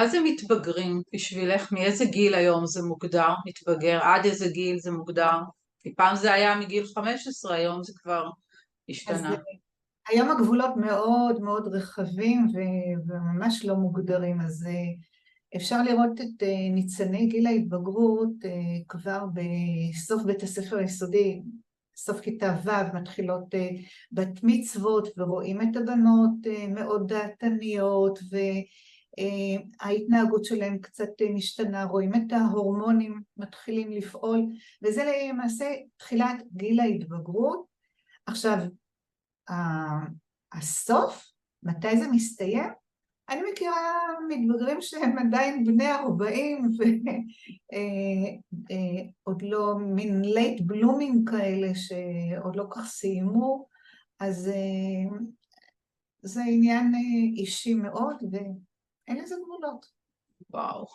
מה זה מתבגרים בשבילך? מאיזה גיל היום זה מוגדר? מתבגר? עד איזה גיל זה מוגדר? כי פעם זה היה מגיל 15, היום זה כבר אז השתנה. היום הגבולות מאוד מאוד רחבים וממש לא מוגדרים, אז אפשר לראות את ניצני גיל ההתבגרות כבר בסוף בית הספר היסודי, סוף כיתה ו', מתחילות בת מצוות, ורואים את הבנות מאוד דעתניות, וההתנהגות שלהם קצת משתנה, רואים את ההורמונים מתחילים לפעול, וזה למעשה תחילת גיל ההתבגרות. עכשיו, הסוף, מתי זה מסתיים? אני מכירה מתבגרים שהם עדיין בני 40 ועוד לא מין late blooming כאלה שעוד לא כך סיימו, אז זה עניין אישי מאוד ואין לזה גבולות. וואו.